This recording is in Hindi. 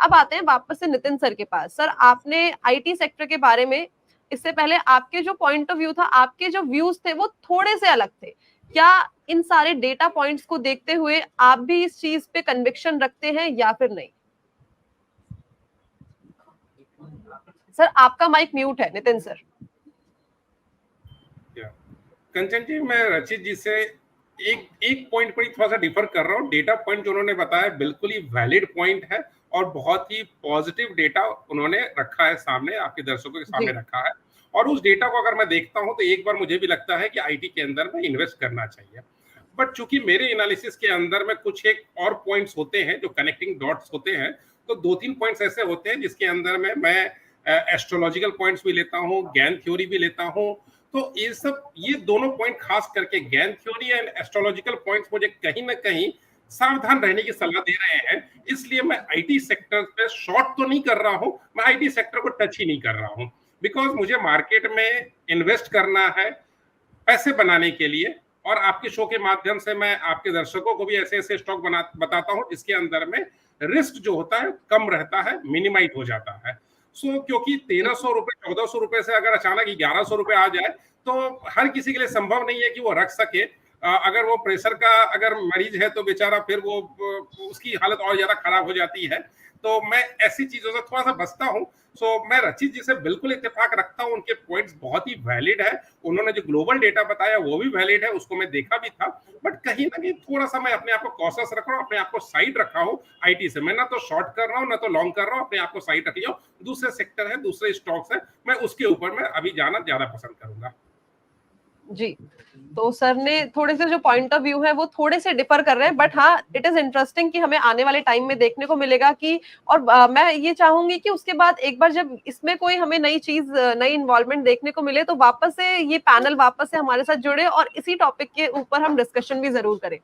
अब आते हैं वापस से नितिन सर के पास। सर, आपने आईटी सेक्टर के बारे में, इससे पहले आपके जो पॉइंट ऑफ व्यू था, आपके जो व्यूज थे वो थोड़े से अलग थे। क्या इन सारे डेटा पॉइंट्स को देखते हुए आप भी इस चीज पे कन्विक्शन रखते हैं या फिर नहीं? सर, आपका माइक म्यूट है, नितिन सर। कंचन जी, मैं रचित जी से एक एक पॉइंट पर ही थोड़ा सा डिफर कर रहा हूँ। डेटा पॉइंट जो उन्होंने बताया बिल्कुल ही वैलिड पॉइंट है और बहुत ही पॉजिटिव डेटा उन्होंने रखा है सामने, आपके दर्शकों के सामने रखा है। और उस डेटा को अगर मैं देखता हूं तो एक बार मुझे भी लगता है कि आईटी के अंदर में इन्वेस्ट करना चाहिए। बट चूंकि मेरे एनालिसिस के अंदर में कुछ एक और पॉइंट्स होते हैं जो कनेक्टिंग डॉट्स होते हैं, तो 2-3 पॉइंट्स ऐसे होते हैं जिसके अंदर में मैं एस्ट्रोलॉजिकल पॉइंट्स भी लेता हूँ, गैन थ्योरी भी लेता हूँ। तो ये दोनों पॉइंट खास करके Gann theory and astrological points मुझे कहीं ना कहीं सावधान रहने की सलाह दे रहे हैं। इसलिए मैं आईटी सेक्टर पे शॉर्ट तो नहीं कर रहा हूं, मैं आईटी सेक्टर को टच ही नहीं कर रहा हूं, बिकॉज मुझे मार्केट में इन्वेस्ट करना है पैसे बनाने के लिए। और आपके शो के माध्यम से मैं आपके दर्शकों को भी ऐसे ऐसे स्टॉक बताता हूं जिसके अंदर में रिस्क जो होता है कम रहता है, मिनिमाइज हो जाता है। क्योंकि 1300 रुपए 1400 रुपए से अगर अचानक 1100 रुपए आ जाए तो हर किसी के लिए संभव नहीं है कि वो रख सके। अगर वो प्रेशर का अगर मरीज है तो बेचारा फिर वो उसकी हालत और ज्यादा खराब हो जाती है। तो मैं ऐसी चीजों से थोड़ा सा बचता हूं। मैं रचित जी से बिल्कुल इत्तेफाक रखता हूं, उनके पॉइंट्स बहुत ही वैलिड है। उन्होंने जो ग्लोबल डेटा बताया वो भी वैलिड है, उसको मैं देखा भी था। बट कहीं ना कहीं थोड़ा सा मैं अपने आप को कॉशियस रख रहा हूँ, अपने आप को साइड रखा हूँ आईटी से। मैं ना तो शॉर्ट कर रहा हूँ ना तो लॉन्ग कर रहा हूँ, अपने आप को साइड रख लिया हूँ। दूसरे सेक्टर है, दूसरे स्टॉक्स है, मैं उसके ऊपर मैं अभी जाना ज्यादा पसंद करूंगा। जी, तो सर ने थोड़े से जो पॉइंट ऑफ व्यू है वो थोड़े से डिफर कर रहे हैं, बट हाँ, इट इज इंटरेस्टिंग कि हमें आने वाले टाइम में देखने को मिलेगा कि, और मैं ये चाहूंगी कि उसके बाद एक बार जब इसमें कोई हमें नई चीज, नई इन्वॉल्वमेंट देखने को मिले तो वापस से ये पैनल वापस से हमारे साथ जुड़े और इसी टॉपिक के ऊपर हम डिस्कशन भी जरूर करें।